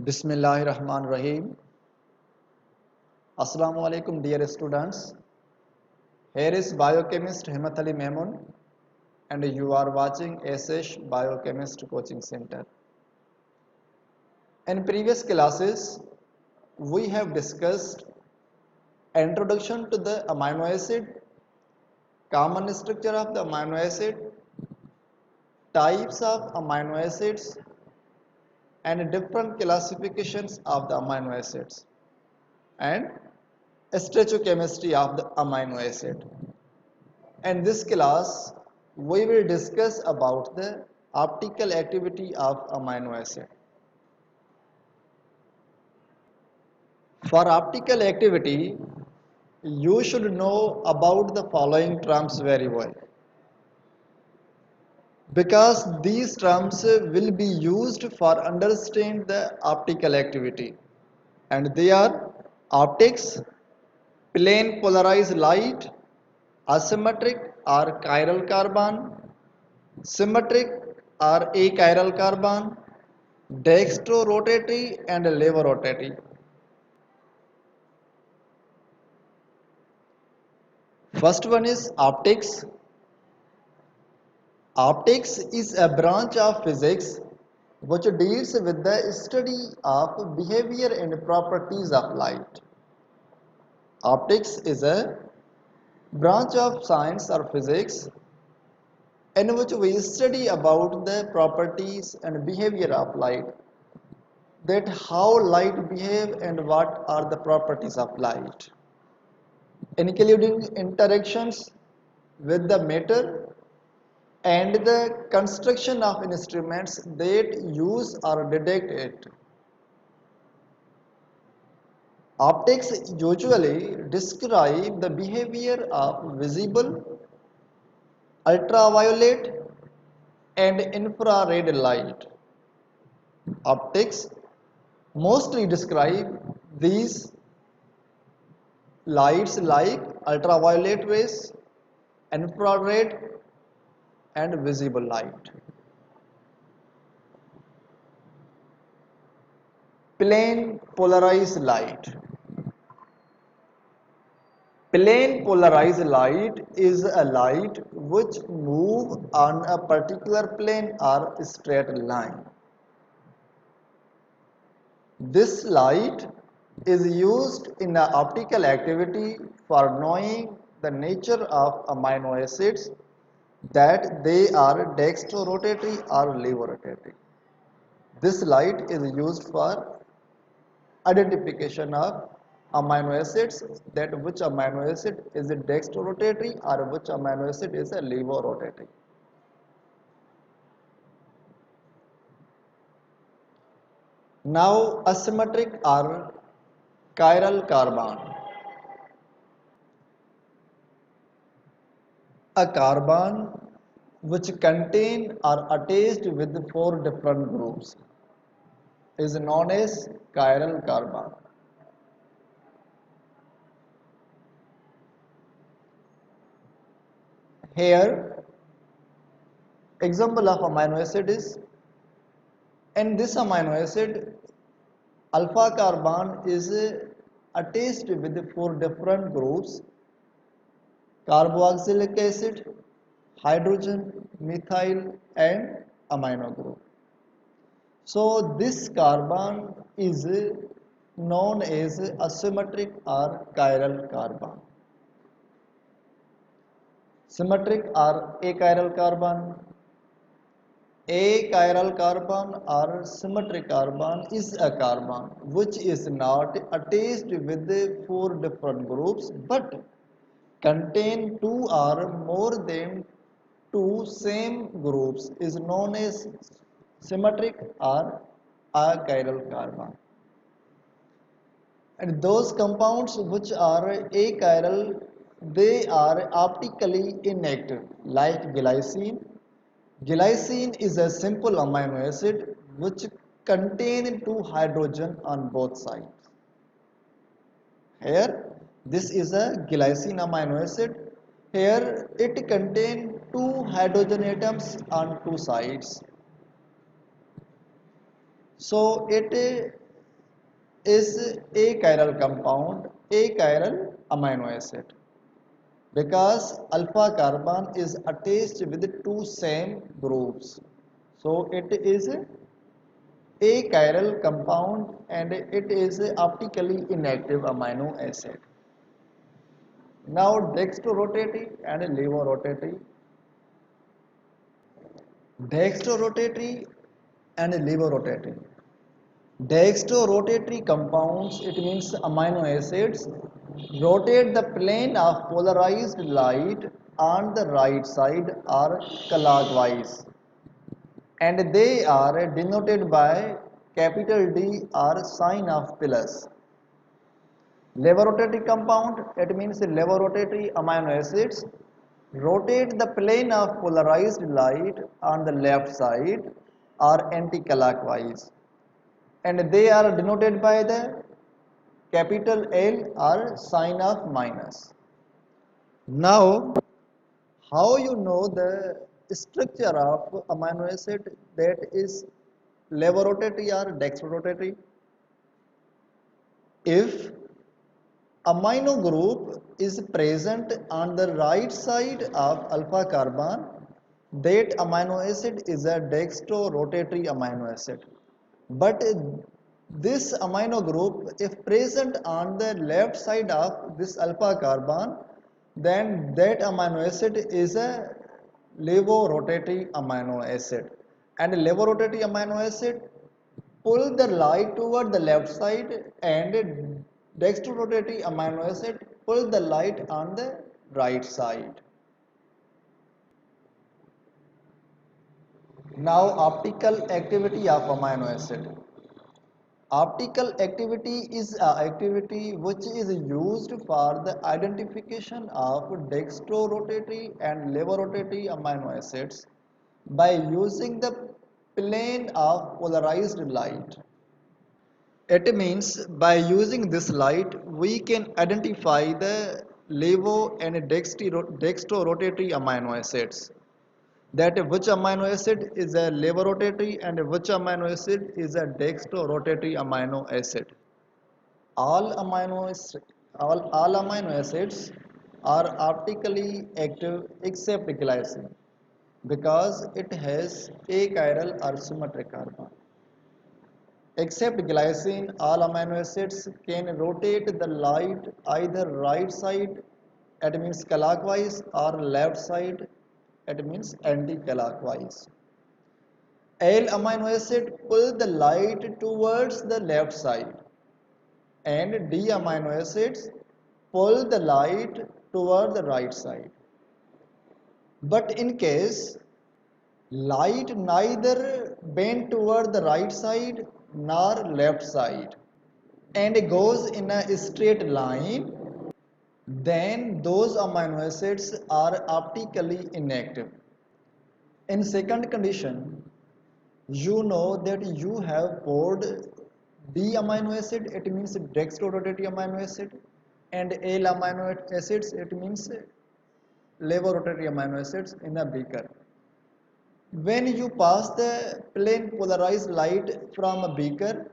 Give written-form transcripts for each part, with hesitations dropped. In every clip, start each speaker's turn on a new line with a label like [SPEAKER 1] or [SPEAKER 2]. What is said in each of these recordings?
[SPEAKER 1] Bismillahirrahmanirrahim. Assalamu alaikum dear students. Here is biochemist Himat Ali Memon and you are watching SH Biochemist Coaching Center. In previous classes, we have discussed introduction to the amino acid, common structure of the amino acid, types of amino acids and different classifications of the amino acids and stoichiochemistry of the amino acid. In this class, we will discuss about the optical activity of amino acid. For optical activity, you should know about the following terms very well, because these terms will be used for understand the optical activity, and they are optics, plane polarized light, asymmetric or chiral carbon, symmetric or achiral carbon, dextrorotatory and levorotatory. First one is optics. Optics is a branch of physics which deals with the study of behavior and properties of light. Optics is a branch of science or physics in which we study about the properties and behavior of light, that how light behave and what are the properties of light, including interactions with the matter and the construction of instruments that use or detect it. Optics usually describe the behavior of visible, ultraviolet and infrared light. Optics mostly describe these lights like ultraviolet rays, infrared and visible light. Plane polarized light. Plane polarized light is a light which move on a particular plane or straight line. This light is used in the optical activity for knowing the nature of amino acids, that they are dextrorotatory or levorotatory. This light is used for identification of amino acids, that which amino acid is a dextrorotatory or which amino acid is a levorotatory. Now asymmetric or chiral carbon. A carbon which contain or attached with four different groups is known as chiral carbon. Here, example of amino acid is, in this amino acid, alpha carbon is attached with four different groups: carboxylic acid, hydrogen, methyl and amino group. So this carbon is known as asymmetric or chiral carbon. Symmetric or achiral carbon. Achiral carbon or symmetric carbon is a carbon which is not attached with the four different groups but contain two or more than two same groups, is known as symmetric or achiral carbon. And those compounds which are achiral, they are optically inactive, like glycine. Glycine is a simple amino acid which contain two hydrogen on both sides. Here, this is a glycine amino acid. Here, it contains two hydrogen atoms on two sides. So, it is achiral compound, achiral amino acid. Because alpha carbon is attached with two same groups. So it is achiral compound and it is optically inactive amino acid. Now dextrorotatory and levorotatory. Dextrorotatory and levorotatory. Dextrorotatory compounds, it means amino acids, rotate the plane of polarized light on the right side or clockwise, and they are denoted by capital D or sign of plus. Levorotatory compound, it means levorotatory amino acids, rotate the plane of polarized light on the left side or anti-clockwise, and they are denoted by the capital L or sign of minus. Now, how you know the structure of amino acid that is levorotatory or dextrorotatory? If amino group is present on the right side of alpha carbon, that amino acid is a dextrorotatory amino acid. But this amino group, if present on the left side of this alpha carbon, then that amino acid is a levorotatory amino acid. And levorotatory amino acid pull the light toward the left side, and dextrorotatory amino acid pull the light on the right side. Now optical activity of amino acid. Optical activity is a activity which is used for the identification of dextrorotatory and levorotatory amino acids by using the plane of polarized light. It means by using this light we can identify the levo and dextrorotatory amino acids, that which amino acid is a levorotatory and which amino acid is a dextrorotatory amino acid. All amino acids are optically active except glycine because it has achiral or symmetric carbon. Except glycine, all amino acids can rotate the light either right side, it means clockwise, or left side, it means anti-clockwise. L amino acid pull the light towards the left side, and D amino acids pull the light toward the right side. But in case light neither bend toward the right side nor left side and goes in a straight line, then those amino acids are optically inactive. In second condition, you know that you have poured D amino acid, it means dextrorotatory amino acid, and L amino acids, it means levorotatory amino acids in a beaker. When you pass the plane polarized light from a beaker,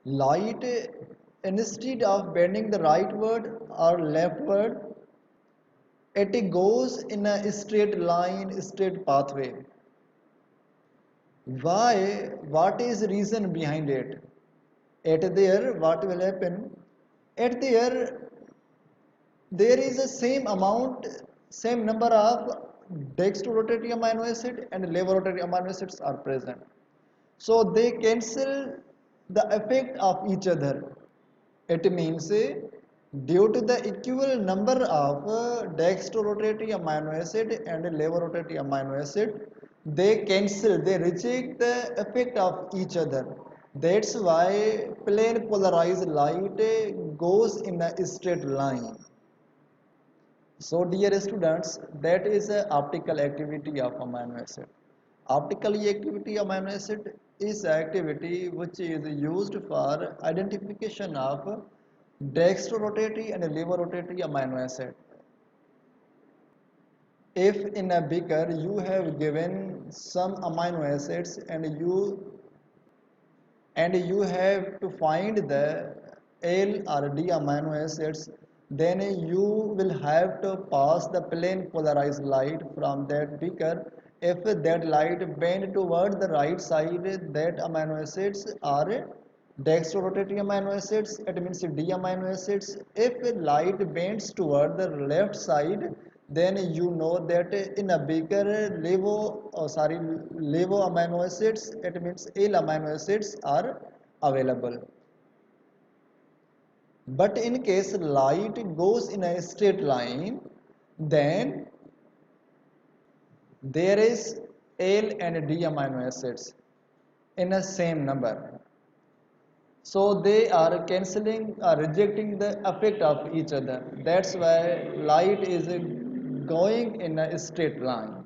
[SPEAKER 1] light, instead of bending the rightward or leftward, it goes in a straight line, straight pathway. Why? What is the reason behind it? At there, what will happen? At there is a same number of dextrorotatory amino acid and levorotatory amino acids are present. So they cancel the effect of each other. It means due to the equal number of dextrorotatory amino acid and levorotatory amino acid, they reject the effect of each other. That's why plane polarized light goes in a straight line. So dear students, that is a optical activity of amino acid. Optical activity of amino acid is activity which is used for identification of dextrorotatory and levorotatory amino acid. If in a beaker you have given some amino acids and you have to find the L or D amino acids, then you will have to pass the plane polarized light from that beaker. If that light bend toward the right side, that amino acids are dextrorotating amino acids, it means D amino acids. If light bends toward the left side, then you know that in a beaker levo amino acids, it means L amino acids are available. But in case light goes in a straight line, then there is L and D amino acids in a same number. So they are cancelling or rejecting the effect of each other. That's why light is going in a straight line.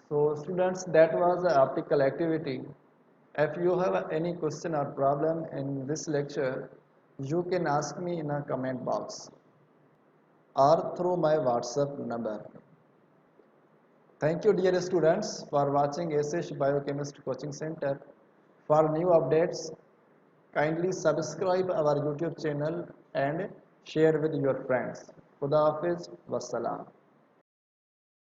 [SPEAKER 1] So students, that was the optical activity. If you have any question or problem in this lecture, you can ask me in a comment box or through my WhatsApp number. Thank you dear students for watching SH Biochemist Coaching Center. For new updates, kindly subscribe our YouTube channel and share with your friends. Khuda Hafiz. Wassalam.